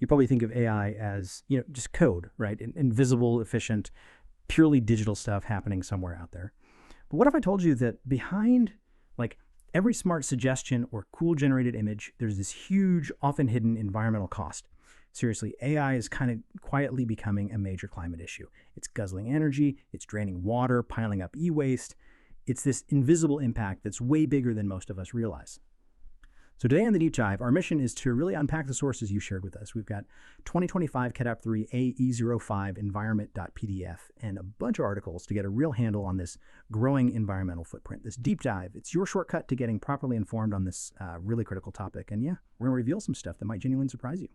you probably think of AI as, just code, right? Invisible, efficient, purely digital stuff happening somewhere out there. But what if I told you that behind like every smart suggestion or cool generated image, there's this huge, often hidden environmental cost? Seriously, AI is kind of quietly becoming a major climate issue. It's guzzling energy, it's draining water, piling up e-waste. It's this invisible impact that's way bigger than most of us realize. So today on the Deep Dive, our mission is to really unpack the sources you shared with us. We've got 2025 CADAP 3 AE05 environment.pdf and a bunch of articles to get a real handle on this growing environmental footprint. This deep dive, it's your shortcut to getting properly informed on this really critical topic. And yeah, we're going to reveal some stuff that might genuinely surprise you.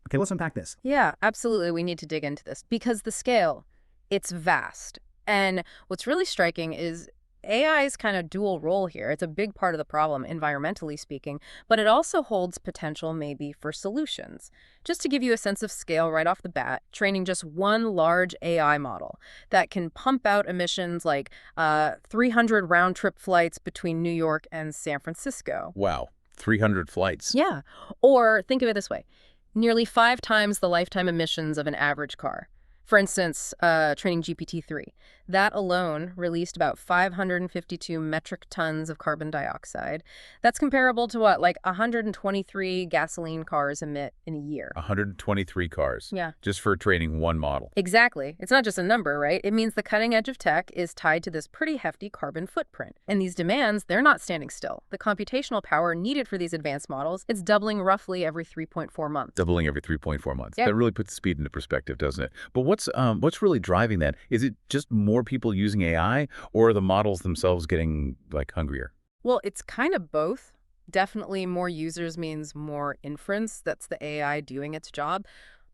Okay, let's unpack this. Yeah, absolutely. We need to dig into this because the scale, it's vast. And what's really striking is AI's kind of dual role here. It's a big part of the problem, environmentally speaking, but it also holds potential maybe for solutions. Just to give you a sense of scale right off the bat, training just one large AI model that can pump out emissions like 300 round-trip flights between New York and San Francisco. Wow, 300 flights. Yeah. Or think of it this way. Nearly 5 times the lifetime emissions of an average car. For instance, training GPT-3. That alone released about 552 metric tons of carbon dioxide. That's comparable to what, like 123 gasoline cars emit in a year. 123 cars. Yeah. Just for training one model. Exactly. It's not just a number, right? It means the cutting edge of tech is tied to this pretty hefty carbon footprint. And these demands, they're not standing still. The computational power needed for these advanced models, it's doubling roughly every 3.4 months. Doubling every 3.4 months. Yep. That really puts the speed into perspective, doesn't it? But what's really driving that? Is it just more people using AI, or are the models themselves getting like hungrier? Well, it's kind of both. Definitely more users means more inference. That's the AI doing its job.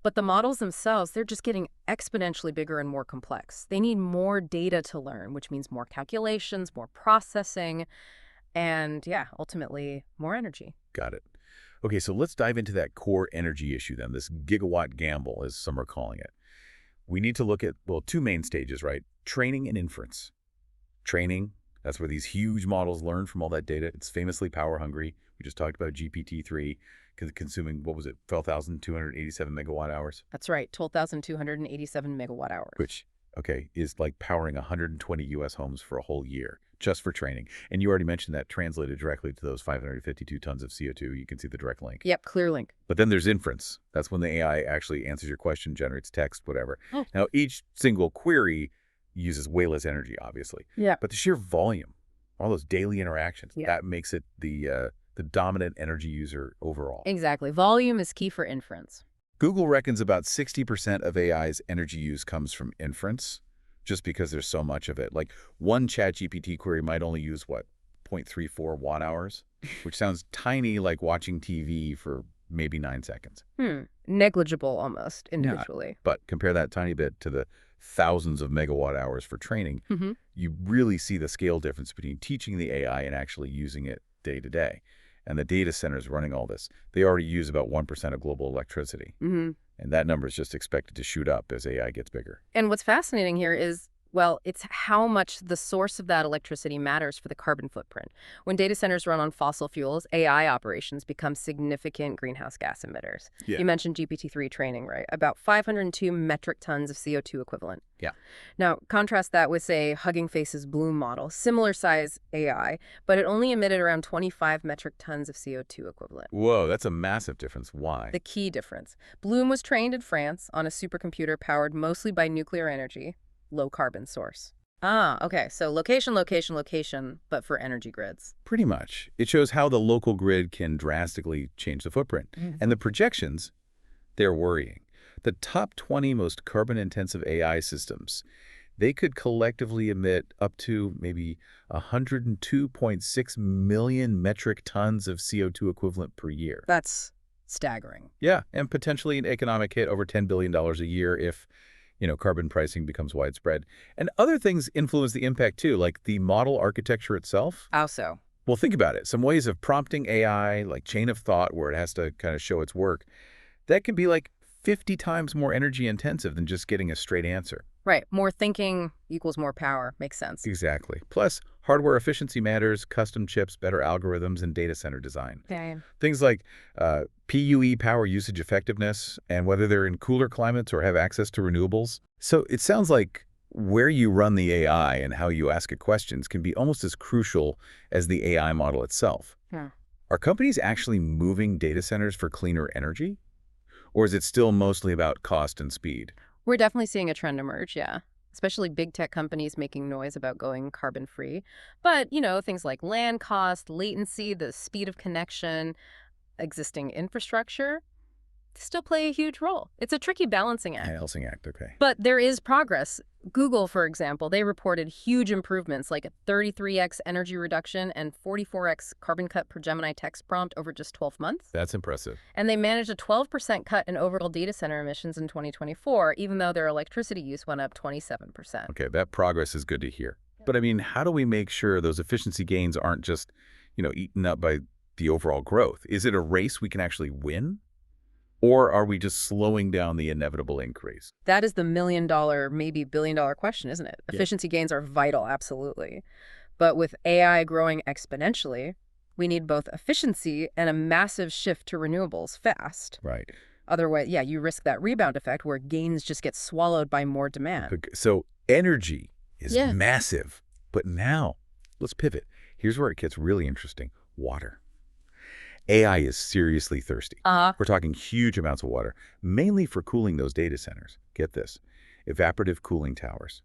But the models themselves, they're just getting exponentially bigger and more complex. They need more data to learn, which means more calculations, more processing, and yeah, ultimately more energy. Got it. Okay, so let's dive into that core energy issue then, this gigawatt gamble, as some are calling it. We need to look at, well, 2 main stages, right? Training and inference. Training, that's where these huge models learn from all that data. It's famously power hungry. We just talked about GPT-3 consuming, what was it, 12,287 megawatt hours? That's right, 12,287 megawatt hours. Which, okay, is like powering 120 U.S. homes for a whole year, just for training. And you already mentioned that translated directly to those 552 tons of CO2. You can see the direct link. Yep, clear link. But then there's inference. That's when the AI actually answers your question, generates text, whatever. Oh. Now, each single query uses way less energy, obviously. Yeah. But the sheer volume, all those daily interactions, Yeah. that makes it the dominant energy user overall. Exactly. Volume is key for inference. Google reckons about 60% of AI's energy use comes from inference, just because there's so much of it. Like one ChatGPT query might only use, what, 0.34 watt hours, which sounds tiny, like watching TV for maybe 9 seconds. Negligible almost individually. Yeah, but compare that tiny bit to the thousands of megawatt hours for training, you really see the scale difference between teaching the AI and actually using it day to day. And the data centers running all this, they already use about 1% of global electricity. And that number is just expected to shoot up as AI gets bigger. And what's fascinating here is, well, it's how much the source of that electricity matters for the carbon footprint. When data centers run on fossil fuels, AI operations become significant greenhouse gas emitters. Yeah. You mentioned GPT-3 training, right? About 502 metric tons of CO2 equivalent. Yeah. Now, contrast that with, say, Hugging Face's Bloom model, similar size AI, but it only emitted around 25 metric tons of CO2 equivalent. Whoa, that's a massive difference. Why? The key difference. Bloom was trained in France on a supercomputer powered mostly by nuclear energy. Low carbon source. Okay. So location, location, location, but for energy grids. Pretty much. It shows how the local grid can drastically change the footprint. And the projections, they're worrying. The top 20 most carbon-intensive AI systems, they could collectively emit up to maybe 102.6 million metric tons of CO2 equivalent per year. That's staggering. Yeah, and potentially an economic hit over $10 billion a year if carbon pricing becomes widespread. And other things influence the impact too, like the model architecture itself. How so? Well, think about it. Some ways of prompting AI, like chain of thought, where it has to kind of show its work, that can be like 50 times more energy intensive than just getting a straight answer. Right. More thinking equals more power. Makes sense. Exactly. Plus, hardware efficiency matters, custom chips, better algorithms, and data center design. Same. Things like PUE, power usage effectiveness, and whether they're in cooler climates or have access to renewables. So it sounds like where you run the AI and how you ask it questions can be almost as crucial as the AI model itself. Yeah. Are companies actually moving data centers for cleaner energy? Or is it still mostly about cost and speed? We're definitely seeing a trend emerge, yeah. Especially big tech companies making noise about going carbon free. But, things like land cost, latency, the speed of connection, existing infrastructure still play a huge role. It's a tricky balancing act. Balancing act, okay. But there is progress. Google, for example, they reported huge improvements like a 33x energy reduction and 44x carbon cut per Gemini text prompt over just 12 months. That's impressive. And they managed a 12% cut in overall data center emissions in 2024, even though their electricity use went up 27%. Okay, that progress is good to hear. But I mean, how do we make sure those efficiency gains aren't just, eaten up by the overall growth? Is it a race we can actually win? Or are we just slowing down the inevitable increase? That is the million-dollar, maybe billion-dollar question, isn't it? Yeah. Efficiency gains are vital, absolutely. But with AI growing exponentially, we need both efficiency and a massive shift to renewables fast. Right. Otherwise, yeah, you risk that rebound effect where gains just get swallowed by more demand. Okay, so energy is Yeah. massive. But now, let's pivot. Here's where it gets really interesting. Water. AI is seriously thirsty. We're talking huge amounts of water, mainly for cooling those data centers. Get this, evaporative cooling towers.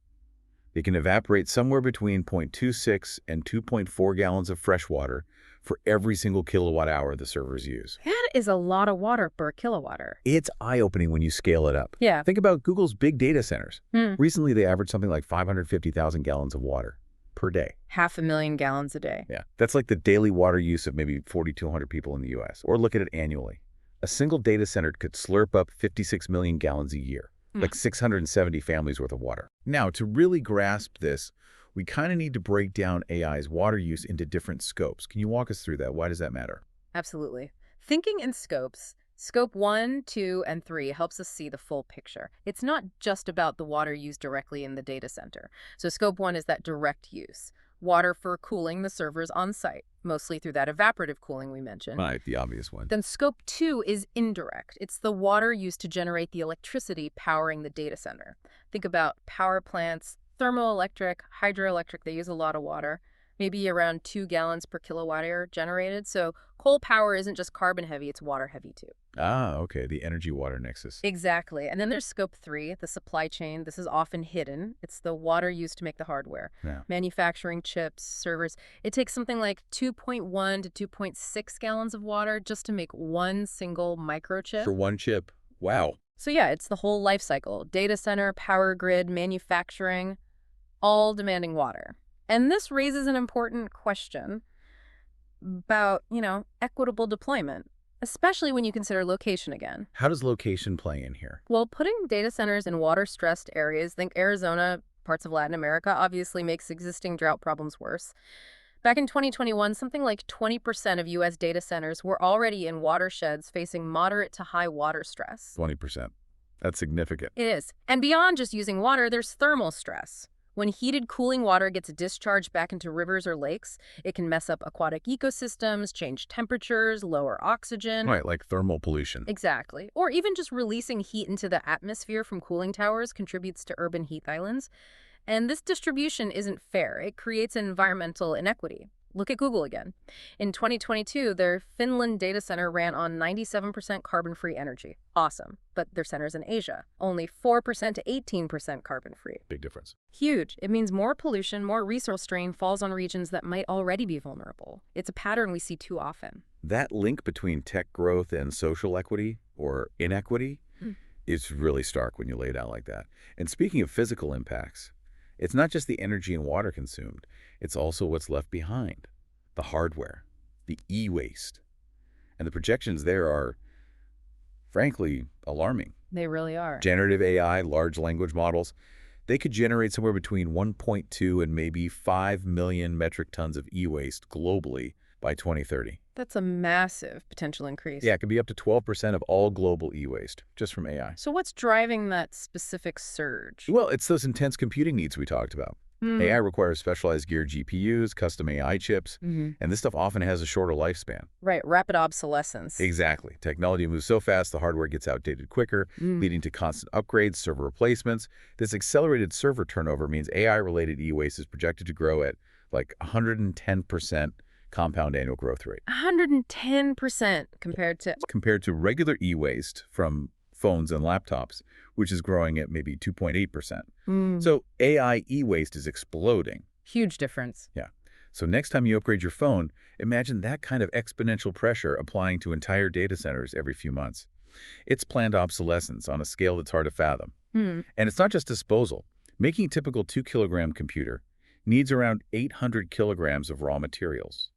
They can evaporate somewhere between 0.26 and 2.4 gallons of fresh water for every single kilowatt hour the servers use. That is a lot of water per kilowatt. It's eye-opening when you scale it up. Yeah. Think about Google's big data centers. Hmm. Recently, they averaged something like 550,000 gallons of water per day. 500,000 gallons a day. Yeah, that's like the daily water use of maybe 4,200 people in the U.S. Or look at it annually. A single data center could slurp up 56 million gallons a year, like 670 families worth of water. Now, to really grasp this, we kind of need to break down AI's water use into different scopes. Can you walk us through that? Why does that matter? Absolutely. Thinking in scopes, Scope 1, 2, and 3 helps us see the full picture. It's not just about the water used directly in the data center. So Scope 1 is that direct use. Water for cooling the servers on site, mostly through that evaporative cooling we mentioned. Right, the obvious one. Then Scope 2 is indirect. It's the water used to generate the electricity powering the data center. Think about power plants, thermoelectric, hydroelectric, they use a lot of water. Maybe around 2 gallons per kilowatt hour generated. So coal power isn't just carbon heavy, it's water heavy too. Ah, okay, the energy-water nexus. Exactly. And then there's Scope 3, the supply chain. This is often hidden. It's the water used to make the hardware. Yeah. Manufacturing chips, servers. It takes something like 2.1 to 2.6 gallons of water just to make one single microchip. For one chip. Wow. So yeah, it's the whole life cycle. Data center, power grid, manufacturing, all demanding water. And this raises an important question about, equitable deployment, especially when you consider location again. How does location play in here? Well, putting data centers in water-stressed areas, think Arizona, parts of Latin America, obviously makes existing drought problems worse. Back in 2021, something like 20% of U.S. data centers were already in watersheds facing moderate to high water stress. 20%. That's significant. It is. And beyond just using water, there's thermal stress. When heated, cooling water gets discharged back into rivers or lakes, it can mess up aquatic ecosystems, change temperatures, lower oxygen. Right, like thermal pollution. Exactly. Or even just releasing heat into the atmosphere from cooling towers contributes to urban heat islands. And this distribution isn't fair. It creates an environmental inequity. Look at Google again. In 2022, their Finland data center ran on 97% carbon-free energy. Awesome. But their center's in Asia. Only 4% to 18% carbon-free. Big difference. Huge. It means more pollution, more resource strain falls on regions that might already be vulnerable. It's a pattern we see too often. That link between tech growth and social equity, or inequity, is really stark when you lay it out like that. And speaking of physical impacts, it's not just the energy and water consumed, it's also what's left behind. The hardware, the e-waste. And the projections there are, frankly, alarming. They really are. Generative AI, large language models, they could generate somewhere between 1.2 and maybe 5 million metric tons of e-waste globally by 2030. That's a massive potential increase. Yeah, it could be up to 12% of all global e-waste just from AI. So what's driving that specific surge? Well, it's those intense computing needs we talked about. AI requires specialized geared GPUs, custom AI chips, and this stuff often has a shorter lifespan. Right, rapid obsolescence. Exactly. Technology moves so fast, the hardware gets outdated quicker, leading to constant upgrades, server replacements. This accelerated server turnover means AI-related e-waste is projected to grow at like 110% compound annual growth rate. 110% Compared to regular e-waste from phones and laptops, which is growing at maybe 2.8%. So AI e-waste is exploding. Huge difference. Yeah. So next time you upgrade your phone, imagine that kind of exponential pressure applying to entire data centers every few months. It's planned obsolescence on a scale that's hard to fathom. And it's not just disposal. Making a typical 2-kilogram computer needs around 800 kilograms of raw materials,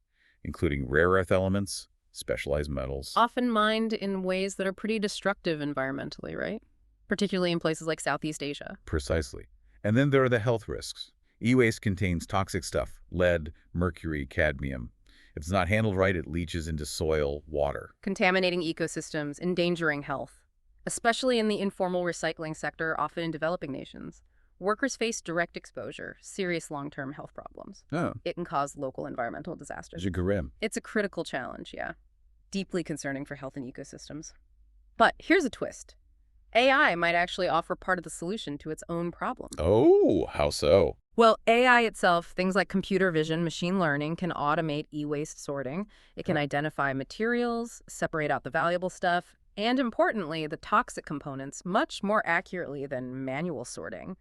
including rare earth elements, specialized metals. Often mined in ways that are pretty destructive environmentally, right? Particularly in places like Southeast Asia. Precisely. And then there are the health risks. E-waste contains toxic stuff, lead, mercury, cadmium. If it's not handled right, it leaches into soil, water. Contaminating ecosystems, endangering health. Especially in the informal recycling sector, often in developing nations. Workers face direct exposure, serious long-term health problems. Oh. It can cause local environmental disasters. Grim. It's a critical challenge, yeah. Deeply concerning for health and ecosystems. But here's a twist. AI might actually offer part of the solution to its own problem. Oh, how so? Well, AI itself, things like computer vision, machine learning, can automate e-waste sorting. It can identify materials, separate out the valuable stuff, and importantly, the toxic components much more accurately than manual sorting.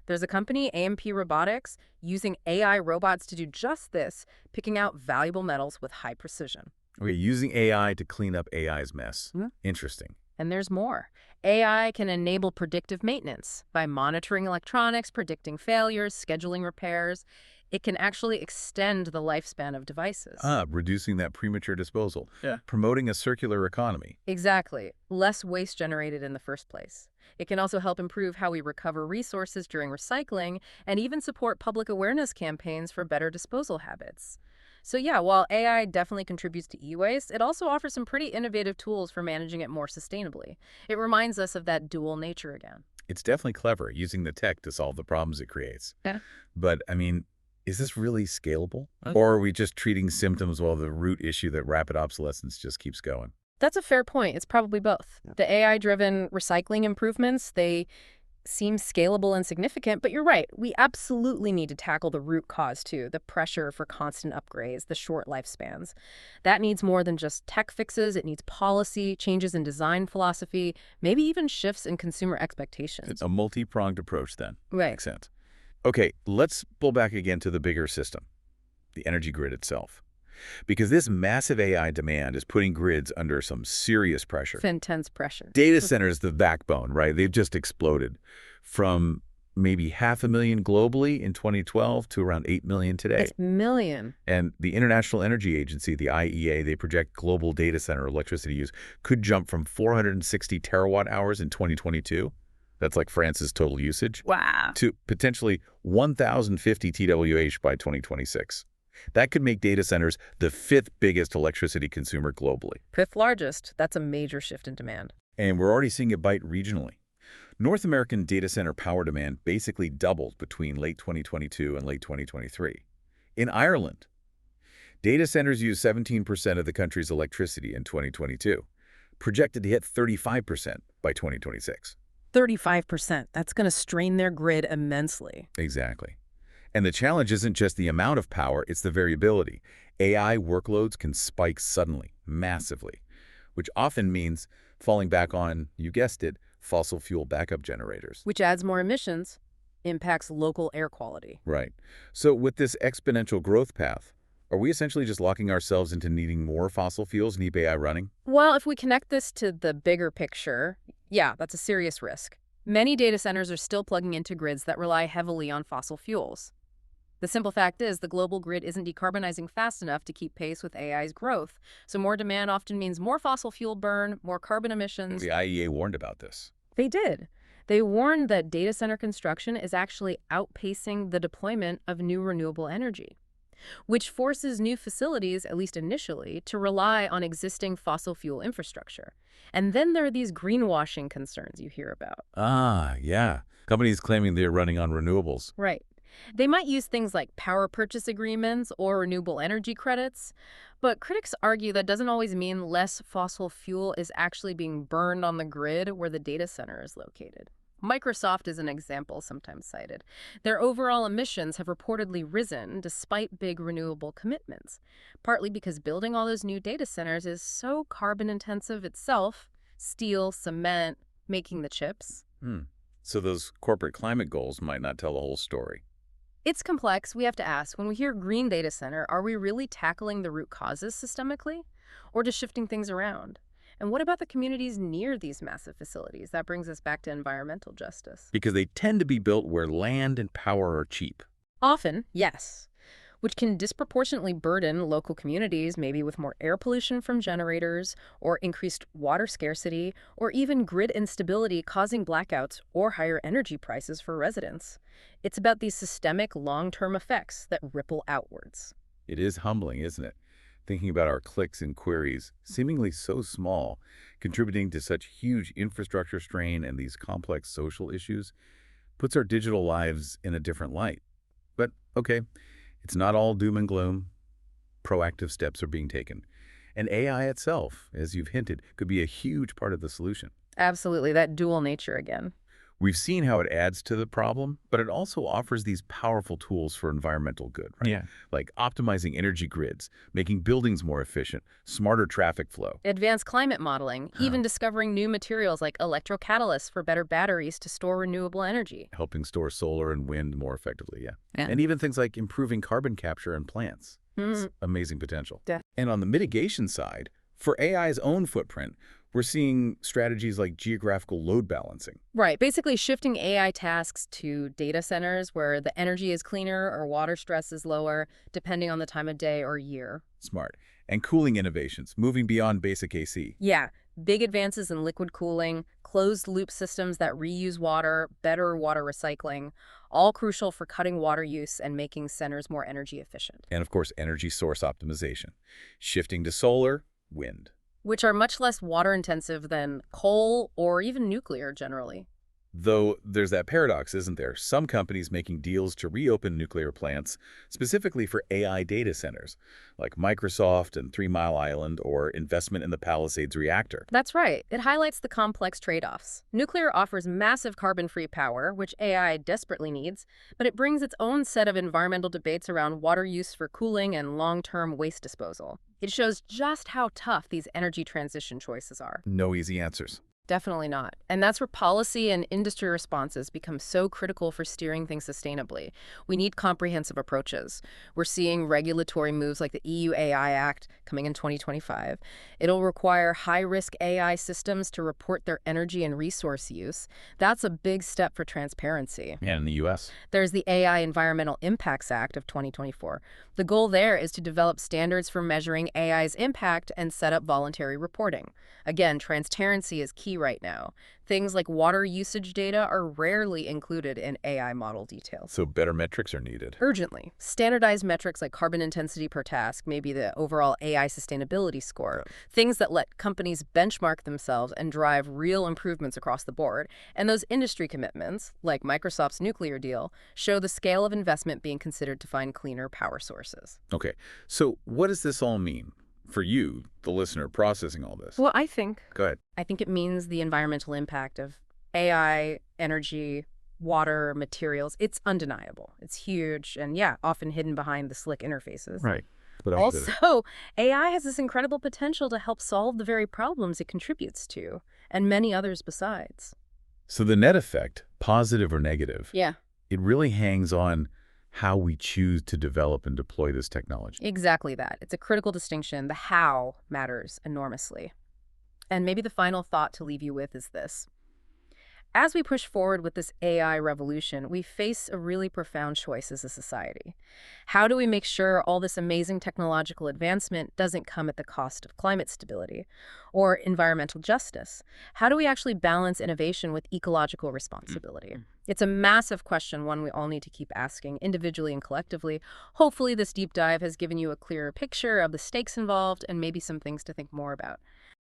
There's a company, AMP Robotics, using AI robots to do just this, picking out valuable metals with high precision. Okay, using AI to clean up AI's mess. Interesting. And there's more. AI can enable predictive maintenance by monitoring electronics, predicting failures, scheduling repairs. It can actually extend the lifespan of devices. Reducing that premature disposal. Yeah. Promoting a circular economy. Exactly. Less waste generated in the first place. It can also help improve how we recover resources during recycling and even support public awareness campaigns for better disposal habits. So yeah, while AI definitely contributes to e-waste, it also offers some pretty innovative tools for managing it more sustainably. It reminds us of that dual nature again. It's definitely clever using the tech to solve the problems it creates. Yeah. But, I mean, is this really scalable? Or are we just treating symptoms while the root issue that rapid obsolescence just keeps going? That's a fair point. It's probably both. Yeah. The AI-driven recycling improvements, they seem scalable and significant, but you're right. We absolutely need to tackle the root cause too, the pressure for constant upgrades, the short lifespans. That needs more than just tech fixes. It needs policy, changes in design philosophy, maybe even shifts in consumer expectations. It's a multi-pronged approach then. Right. Makes sense. Okay, let's pull back again to the bigger system, the energy grid itself. Because this massive AI demand is putting grids under some serious pressure. Intense pressure. Data centers, the backbone, right? They've just exploded from maybe 500,000 globally in 2012 to around 8 million today. It's million. And the International Energy Agency, the IEA, they project global data center electricity use could jump from 460 terawatt hours in 2022. That's like France's total usage. Wow. To potentially 1,050 TWh by 2026. That could make data centers the 5th biggest electricity consumer globally. 5th largest. That's a major shift in demand. And we're already seeing it bite regionally. North American data center power demand basically doubled between late 2022 and late 2023. In Ireland, data centers use 17% of the country's electricity in 2022, projected to hit 35% by 2026. 35%. That's going to strain their grid immensely. Exactly. And the challenge isn't just the amount of power, it's the variability. AI workloads can spike suddenly, massively, which often means falling back on, you guessed it, fossil fuel backup generators. Which adds more emissions, impacts local air quality. Right. So with this exponential growth path, are we essentially just locking ourselves into needing more fossil fuels and keep AI running? Well, if we connect this to the bigger picture, yeah, that's a serious risk. Many data centers are still plugging into grids that rely heavily on fossil fuels. The simple fact is the global grid isn't decarbonizing fast enough to keep pace with AI's growth. So more demand often means more fossil fuel burn, more carbon emissions. The IEA warned about this. They did. They warned that data center construction is actually outpacing the deployment of new renewable energy. which forces new facilities, at least initially, to rely on existing fossil fuel infrastructure. And then there are these greenwashing concerns you hear about. Ah, yeah. Companies claiming they're running on renewables. Right. They might use things like power purchase agreements or renewable energy credits, but critics argue that doesn't always mean less fossil fuel is actually being burned on the grid where the data center is located. Microsoft is an example sometimes cited. Their overall emissions have reportedly risen despite big renewable commitments, partly because building all those new data centers is so carbon intensive itself, steel, cement, making the chips. So those corporate climate goals might not tell the whole story. It's complex. We have to ask, when we hear green data center, are we really tackling the root causes systemically or just shifting things around? And what about the communities near these massive facilities? That brings us back to environmental justice. Because they tend to be built where land and power are cheap. Often, yes, which can disproportionately burden local communities, maybe with more air pollution from generators, or increased water scarcity, or even grid instability causing blackouts or higher energy prices for residents. It's about these systemic long-term effects that ripple outwards. It is humbling, isn't it? Thinking about our clicks and queries, seemingly so small, contributing to such huge infrastructure strain and these complex social issues, puts our digital lives in a different light. But, okay, it's not all doom and gloom. Proactive steps are being taken. And AI itself, as you've hinted, could be a huge part of the solution. Absolutely, that dual nature again. We've seen how it adds to the problem, but it also offers these powerful tools for environmental good, right? Yeah. Like optimizing energy grids, making buildings more efficient, smarter traffic flow. Advanced climate modeling, even discovering new materials like electrocatalysts for better batteries to store renewable energy. Helping store solar and wind more effectively, yeah. Yeah. And even things like improving carbon capture in plants. It's amazing potential. And on the mitigation side, for AI's own footprint, we're seeing strategies like geographical load balancing. Right, basically shifting AI tasks to data centers where the energy is cleaner or water stress is lower, depending on the time of day or year. Smart. And cooling innovations, moving beyond basic AC. Yeah, big advances in liquid cooling, closed-loop systems that reuse water, better water recycling, all crucial for cutting water use and making centers more energy efficient. And of course, energy source optimization. Shifting to solar, wind. Which are much less water-intensive than coal or even nuclear generally. Though there's that paradox, isn't there? Some companies making deals to reopen nuclear plants, specifically for AI data centers, like Microsoft and 3 Mile Island or investment in the Palisades reactor. That's right. It highlights the complex trade-offs. Nuclear offers massive carbon-free power, which AI desperately needs, but it brings its own set of environmental debates around water use for cooling and long-term waste disposal. It shows just how tough these energy transition choices are. No easy answers. Definitely not. And that's where policy and industry responses become so critical for steering things sustainably. We need comprehensive approaches. We're seeing regulatory moves like the EU AI Act coming in 2025. It'll require high-risk AI systems to report their energy and resource use. That's a big step for transparency. And in the U.S. There's the AI Environmental Impacts Act of 2024. The goal there is to develop standards for measuring AI's impact and set up voluntary reporting. Again, transparency is key right now. Things like water usage data are rarely included in AI model details. So better metrics are needed. Urgently. Standardized metrics like carbon intensity per task, maybe the overall AI sustainability score, things that let companies benchmark themselves and drive real improvements across the board. And those industry commitments, like Microsoft's nuclear deal, show the scale of investment being considered to find cleaner power sources. Okay, so what does this all mean for you, the listener, processing all this? Well, I think it means the environmental impact of AI, energy, water, materials. It's undeniable. It's huge and, yeah, often hidden behind the slick interfaces. Right. But also, AI has this incredible potential to help solve the very problems it contributes to, and many others besides. So the net effect, positive or negative, Yeah. it really hangs on how we choose to develop and deploy this technology. Exactly that. It's a critical distinction. The how matters enormously. And maybe the final thought to leave you with is this. As we push forward with this AI revolution, we face a really profound choice as a society. How do we make sure all this amazing technological advancement doesn't come at the cost of climate stability or environmental justice? How do we actually balance innovation with ecological responsibility? It's a massive question, one we all need to keep asking, individually and collectively. Hopefully, this deep dive has given you a clearer picture of the stakes involved and maybe some things to think more about.